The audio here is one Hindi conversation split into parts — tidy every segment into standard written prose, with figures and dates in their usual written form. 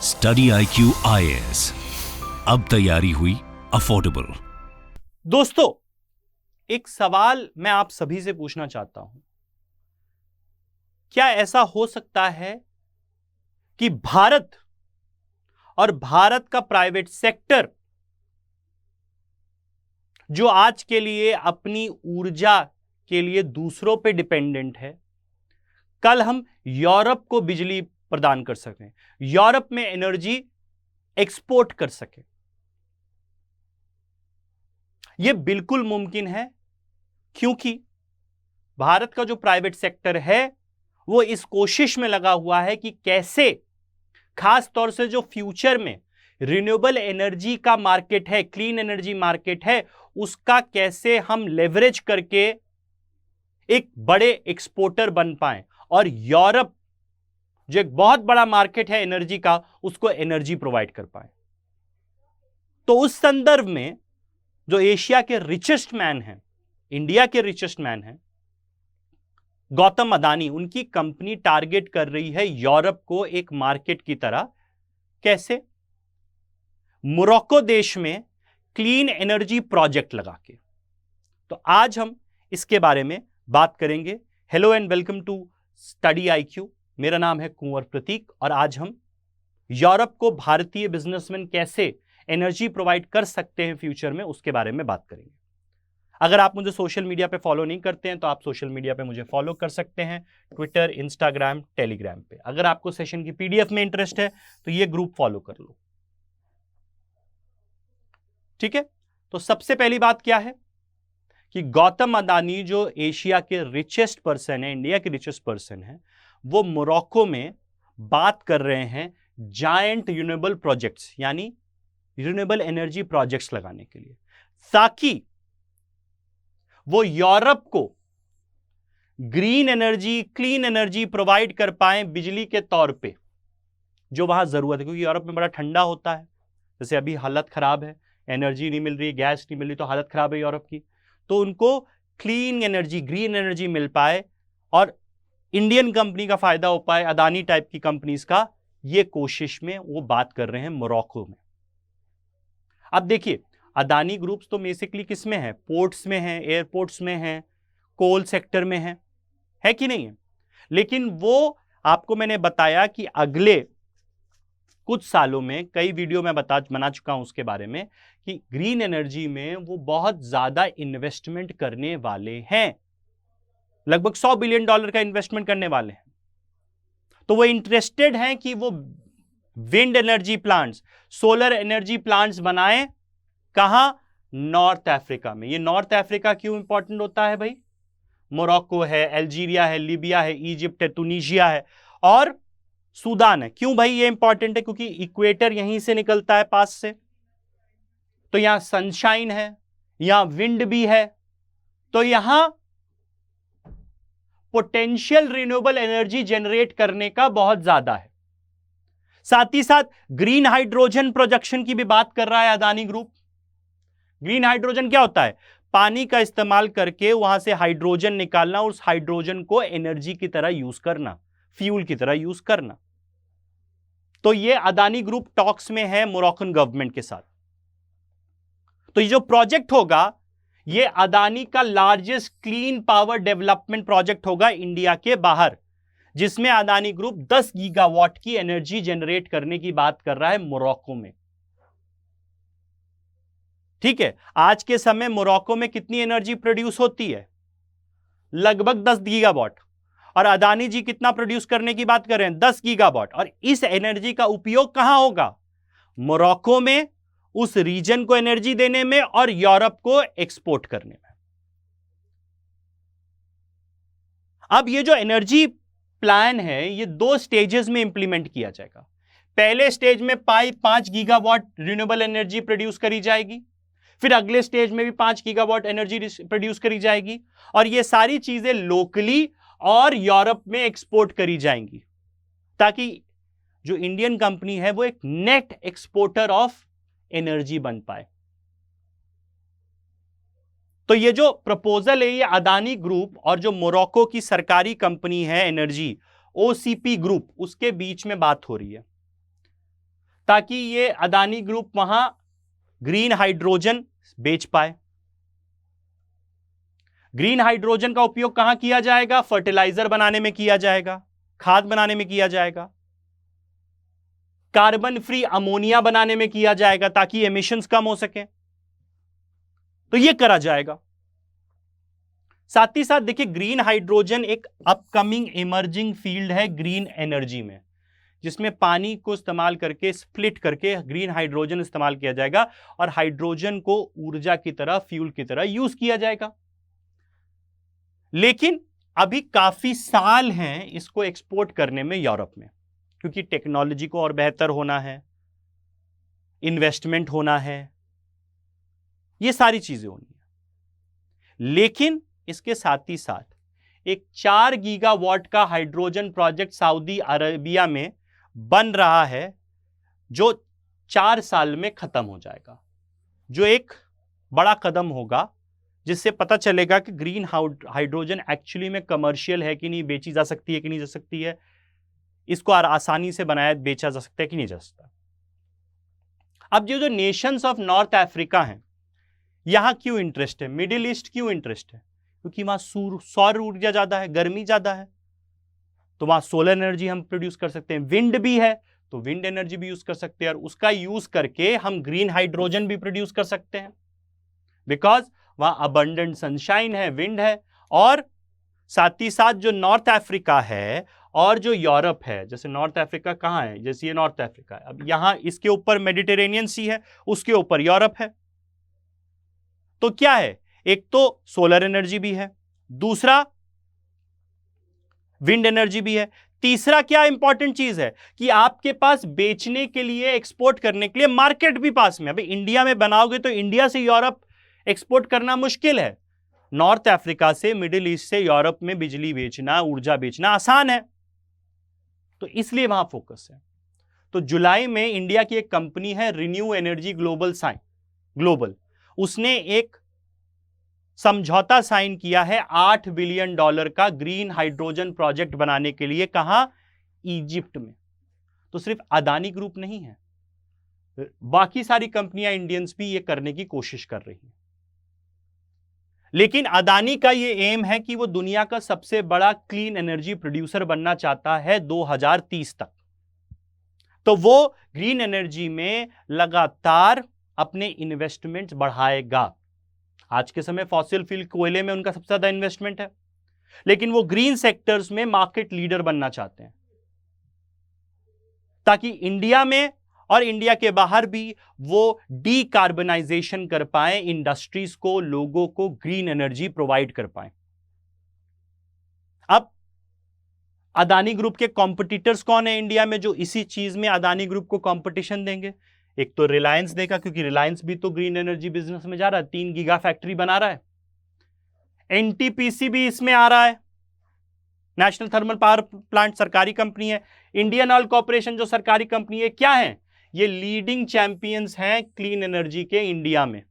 स्टडी IQ IAS, अब तैयारी हुई अफोर्डेबल। दोस्तों, एक सवाल मैं आप सभी से पूछना चाहता हूं। क्या ऐसा हो सकता है कि भारत और भारत का प्राइवेट सेक्टर, जो आज के लिए अपनी ऊर्जा के लिए दूसरों पे डिपेंडेंट है, कल हम यूरोप को बिजली प्रदान कर सकें, यूरोप में एनर्जी एक्सपोर्ट कर सकें? यह बिल्कुल मुमकिन है, क्योंकि भारत का जो प्राइवेट सेक्टर है वो इस कोशिश में लगा हुआ है कि कैसे, खास तौर से जो फ्यूचर में रिन्यूएबल एनर्जी का मार्केट है, क्लीन एनर्जी मार्केट है, उसका कैसे हम लेवरेज करके एक बड़े एक्सपोर्टर बन पाएं और यूरोप, जो एक बहुत बड़ा मार्केट है एनर्जी का, उसको एनर्जी प्रोवाइड कर पाए। तो उस संदर्भ में जो एशिया के रिचेस्ट मैन हैं, इंडिया के रिचेस्ट मैन हैं, गौतम अदानी, उनकी कंपनी टारगेट कर रही है यूरोप को एक मार्केट की तरह। कैसे? मोरक्को देश में क्लीन एनर्जी प्रोजेक्ट लगा के। तो आज हम इसके बारे में बात करेंगे। Hello and welcome to study IQ। मेरा नाम है कुंवर प्रतीक और आज हम यूरोप को भारतीय बिजनेसमैन कैसे एनर्जी प्रोवाइड कर सकते हैं फ्यूचर में, उसके बारे में बात करेंगे। अगर आप मुझे सोशल मीडिया पे फॉलो नहीं करते हैं तो आप सोशल मीडिया पे मुझे फॉलो कर सकते हैं, ट्विटर, इंस्टाग्राम, टेलीग्राम पे। अगर आपको सेशन की PDF में इंटरेस्ट है तो ये ग्रुप फॉलो कर लो, ठीक है? तो सबसे पहली बात क्या है कि गौतम अदानी जो एशिया के रिचेस्ट पर्सन है, इंडिया के रिचेस्ट पर्सन है, वो मोरक्को में बात कर रहे हैं जायंट रिन्यूएबल प्रोजेक्ट्स, यानी रिन्यूएबल एनर्जी प्रोजेक्ट्स लगाने के लिए, ताकि वो यूरोप को green energy, clean energy provide कर पाए बिजली के तौर पे, जो वहां जरूरत है। क्योंकि यूरोप में बड़ा ठंडा होता है, जैसे अभी हालत खराब है, एनर्जी नहीं मिल रही, गैस नहीं मिल रही, तो हालत खराब है यूरोप की। तो उनको क्लीन एनर्जी, ग्रीन एनर्जी मिल पाए और इंडियन कंपनी का फायदा हो पाए, अदानी टाइप की कंपनीज का, ये कोशिश में वो बात कर रहे हैं मोरक्को में। अब देखिए, अदानी ग्रुप्स तो बेसिकली किस में है? पोर्ट्स में है, एयरपोर्ट्स में है, कोल सेक्टर में है कि नहीं है? लेकिन वो, आपको मैंने बताया कि अगले कुछ सालों में, कई वीडियो में बना चुका हूं उसके बारे में, कि ग्रीन एनर्जी में वो बहुत ज्यादा इन्वेस्टमेंट करने वाले हैं, लगभग $100 बिलियन का इन्वेस्टमेंट करने वाले हैं। तो वो इंटरेस्टेड हैं कि वो wind energy plants, solar energy plants बनाएं। कहां? नॉर्थ अफ्रीका में। ये नॉर्थ अफ्रीका क्यों इंपॉर्टेंट होता है भाई? मोरक्को है, अल्जीरिया है, लीबिया है, इजिप्ट है, तुनिशिया है और सूडान है। क्यों भाई ये इंपॉर्टेंट है? क्योंकि इक्वेटर यहीं से निकलता है, पास से। तो यहां सनशाइन है, यहां विंड भी है, तो यहां पोटेंशियल रिन्यूएबल एनर्जी जनरेट करने का बहुत ज्यादा है। साथ ही साथ ग्रीन हाइड्रोजन प्रोजेक्शन की भी बात कर रहा है अदानी ग्रुप। ग्रीन हाइड्रोजन क्या होता है? पानी का इस्तेमाल करके वहां से हाइड्रोजन निकालना और उस हाइड्रोजन को एनर्जी की तरह यूज करना, फ्यूल की तरह यूज करना। तो ये अदानी ग्रुप टॉक्स में है मोरक्कन गवर्नमेंट के साथ। तो ये जो प्रोजेक्ट होगा, ये अदानी का largest clean power development project होगा इंडिया के बाहर, जिसमें अदानी ग्रुप 10 गीगावाट की एनर्जी जनरेट करने की बात कर रहा है मोरक्को में। ठीक है, आज के समय मोरक्को में कितनी एनर्जी प्रोड्यूस होती है? लगभग 10 गीगावाट। और अदानी जी कितना प्रोड्यूस करने की बात कर रहे हैं? 10 गीगावाट। और इस एनर्जी का उपयोग कहां होगा? मोरक्को में, उस रीजन को एनर्जी देने में और यूरोप को एक्सपोर्ट करने में। अब ये जो एनर्जी प्लान है, ये 2 स्टेजेस में इंप्लीमेंट किया जाएगा। पहले स्टेज में 5 गीगावाट रिन्यूएबल एनर्जी प्रोड्यूस करी जाएगी, फिर अगले स्टेज में भी 5 गीगावाट एनर्जी प्रोड्यूस करी जाएगी, और ये सारी चीजें लोकली और यूरोप में एक्सपोर्ट करी जाएंगी, ताकि जो इंडियन कंपनी है वो एक नेट एक्सपोर्टर ऑफ एनर्जी बन पाए। तो ये जो प्रपोजल है, ये अदानी ग्रुप और जो मोरक्को की सरकारी कंपनी है एनर्जी, OCP ग्रुप, उसके बीच में बात हो रही है। ताकि ये अदानी ग्रुप वहां ग्रीन हाइड्रोजन बेच पाए। ग्रीन हाइड्रोजन का उपयोग कहां किया जाएगा? फर्टिलाइजर बनाने में किया जाएगा, खाद बनाने में किया जाएगा, कार्बन फ्री अमोनिया बनाने में किया जाएगा ताकि एमिशंस कम हो सके। तो यह करा जाएगा। साथ ही साथ देखिए, ग्रीन हाइड्रोजन एक अपकमिंग इमर्जिंग फील्ड है ग्रीन एनर्जी में, जिसमें पानी को इस्तेमाल करके स्प्लिट करके ग्रीन हाइड्रोजन इस्तेमाल किया जाएगा और हाइड्रोजन को ऊर्जा की तरह, फ्यूल की तरह यूज किया जाएगा। लेकिन अभी काफी साल हैं इसको एक्सपोर्ट करने में यूरोप में, क्योंकि टेक्नोलॉजी को और बेहतर होना है, इन्वेस्टमेंट होना है, ये सारी चीजें होनी है। लेकिन इसके साथ ही साथ एक 4 गीगावाट का हाइड्रोजन प्रोजेक्ट सऊदी अरेबिया में बन रहा है, जो 4 साल में खत्म हो जाएगा, जो एक बड़ा कदम होगा, जिससे पता चलेगा कि ग्रीन हाइड्रोजन एक्चुअली में कमर्शियल है कि नहीं, बेची जा सकती है कि नहीं जा सकती है, इसको आसानी से बनाया बेचा जा सकता है कि नहीं जा सकता। अब ये जो नेशंस ऑफ नॉर्थ अफ्रीका हैं, यहां क्यों इंटरेस्ट है? मिडिल ईस्ट क्यों इंटरेस्ट है? क्योंकि वहां सौर ऊर्जा ज्यादा है, गर्मी ज्यादा है, तो वहां सोलर एनर्जी हम प्रोड्यूस कर सकते हैं। विंड भी है तो विंड एनर्जी भी यूज कर सकते हैं, और उसका यूज करके हम ग्रीन हाइड्रोजन भी प्रोड्यूस कर सकते हैं, बिकॉज वहां अबंडेंट सनशाइन है, विंड है। और साथ ही साथ जो नॉर्थ अफ्रीका है और जो यूरोप है, जैसे नॉर्थ अफ्रीका कहां है, जैसे ये नॉर्थ अफ्रीका है, अब यहां इसके ऊपर मेडिटेरेनियन सी है, उसके ऊपर यूरोप है, तो क्या है, एक तो सोलर एनर्जी भी है, दूसरा विंड एनर्जी भी है, तीसरा क्या इंपॉर्टेंट चीज है कि आपके पास बेचने के लिए, एक्सपोर्ट करने के लिए मार्केट भी पास में। अभी इंडिया में बनाओगे तो इंडिया से यूरोप एक्सपोर्ट करना मुश्किल है, नॉर्थ अफ्रीका से, मिडिल ईस्ट से यूरोप में बिजली बेचना, ऊर्जा बेचना आसान है, तो इसलिए वहां फोकस है। तो जुलाई में इंडिया की एक कंपनी है रिन्यू एनर्जी ग्लोबल, उसने एक समझौता साइन किया है $8 बिलियन का ग्रीन हाइड्रोजन प्रोजेक्ट बनाने के लिए। कहां? इजिप्ट में। तो सिर्फ अदानी ग्रुप नहीं है, बाकी सारी कंपनियां, इंडियंस भी ये करने की कोशिश कर रही हैं। लेकिन अदानी का ये एम है कि वो दुनिया का सबसे बड़ा क्लीन एनर्जी प्रोड्यूसर बनना चाहता है 2030 तक। तो वो ग्रीन एनर्जी में लगातार अपने इन्वेस्टमेंट्स बढ़ाएगा। आज के समय फॉसिल फ्यूल कोयले में उनका सबसे ज्यादा इन्वेस्टमेंट है, लेकिन वो ग्रीन सेक्टर्स में मार्केट लीडर बनना चाहते हैं, ताकि इंडिया में और इंडिया के बाहर भी वो डीकार्बनाइजेशन कर पाए, इंडस्ट्रीज को, लोगों को ग्रीन एनर्जी प्रोवाइड कर पाए। अब अदानी ग्रुप के कॉम्पिटिटर्स कौन है इंडिया में जो इसी चीज में अदानी ग्रुप को कंपटीशन देंगे? एक तो रिलायंस देगा, क्योंकि रिलायंस भी तो ग्रीन एनर्जी बिजनेस में जा रहा है, 3 गीगा फैक्ट्री बना रहा है। एनटीपीसी भी इसमें आ रहा है, नेशनल थर्मल पावर प्लांट सरकारी कंपनी है। इंडियन ऑयल कॉर्पोरेशन जो सरकारी कंपनी है, क्या है? ये लीडिंग चैंपियंस हैं क्लीन एनर्जी के इंडिया में।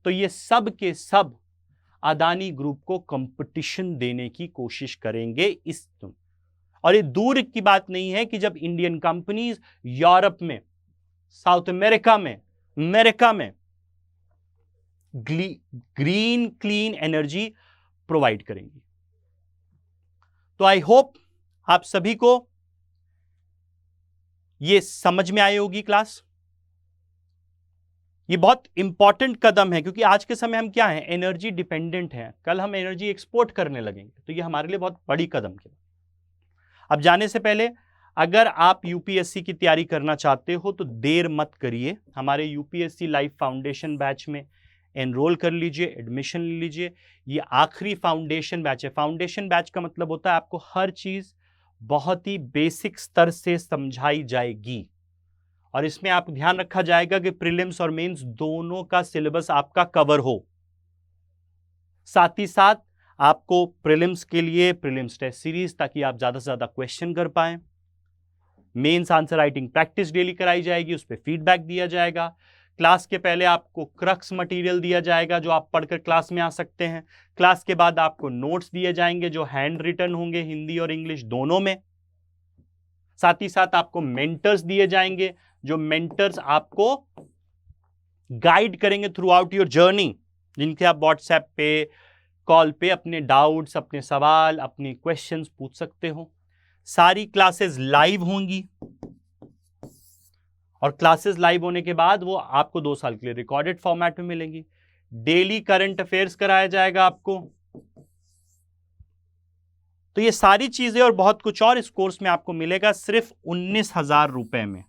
तो ये सब के सब अदानी ग्रुप को कंपटीशन देने की कोशिश करेंगे और ये दूर की बात नहीं है कि जब इंडियन कंपनीज यूरोप में, साउथ अमेरिका में ग्रीन क्लीन एनर्जी प्रोवाइड करेंगी। तो आई होप आप सभी को ये समझ में आई होगी क्लास। ये बहुत इंपॉर्टेंट कदम है, क्योंकि आज के समय हम क्या हैं, एनर्जी डिपेंडेंट हैं, कल हम एनर्जी एक्सपोर्ट करने लगेंगे, तो ये हमारे लिए बहुत बड़ी कदम है। अब जाने से पहले अगर आप यूपीएससी की तैयारी करना चाहते हो तो देर मत करिए, हमारे यूपीएससी लाइफ फाउंडेशन बैच में एनरोल कर लीजिए, एडमिशन ले लीजिए। ये आखिरी फाउंडेशन बैच है। फाउंडेशन बैच का मतलब होता है आपको हर चीज बहुत ही बेसिक स्तर से समझाई जाएगी, और इसमें आप ध्यान रखा जाएगा कि प्रीलिम्स और मेंस दोनों का सिलेबस आपका कवर हो। साथ ही साथ आपको प्रीलिम्स के लिए प्रीलिम्स टेस्ट सीरीज, ताकि आप ज्यादा से ज्यादा क्वेश्चन कर पाएं। Mains answer writing practice daily कराई जाएगी, उस पर फीडबैक दिया जाएगा। क्लास के पहले आपको क्रक्स मटेरियल दिया जाएगा जो आप पढ़कर क्लास में आ सकते हैं। क्लास के बाद आपको नोट्स दिए जाएंगे जो हैंड रिटन होंगे, हिंदी और इंग्लिश दोनों में। साथ ही साथ आपको मेंटर्स दिए जाएंगे जो मेंटर्स आपको गाइड करेंगे थ्रू आउट योर जर्नी, जिनके आप व्हाट्सएप पे, कॉल पे अपने डाउट्स, अपने सवाल, अपने क्वेश्चंस पूछ सकते हो। सारी क्लासेस लाइव होंगी और क्लासेस लाइव होने के बाद वो आपको 2 साल के लिए रिकॉर्डेड फॉर्मेट में मिलेंगी। डेली करंट अफेयर्स कराया जाएगा आपको। तो ये सारी चीजें और बहुत कुछ और इस कोर्स में आपको मिलेगा सिर्फ 19,000 रुपए में।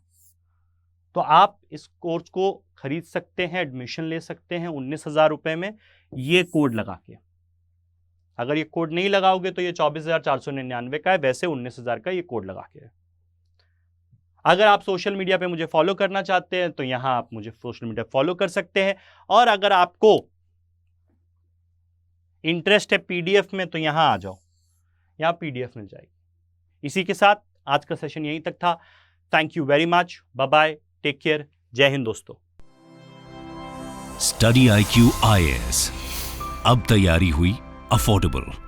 तो आप इस कोर्स को खरीद सकते हैं, एडमिशन ले सकते हैं 19,000 रुपए में, ये कोड लगा के। अगर ये कोड नहीं लगाओगे तो ये 24,499 का है, वैसे 19,000 का ये कोड लगा के है। अगर आप सोशल मीडिया पे मुझे फॉलो करना चाहते हैं तो यहां आप मुझे सोशल मीडिया फॉलो कर सकते हैं, और अगर आपको इंटरेस्ट है पीडीएफ में तो यहां आ जाओ, यहां पीडीएफ मिल जाएगी। इसी के साथ आज का सेशन यहीं तक था। Thank you very much, bye bye, take care, जय हिंद दोस्तों। स्टडी IQ IAS, अब तैयारी हुई अफोर्डेबल।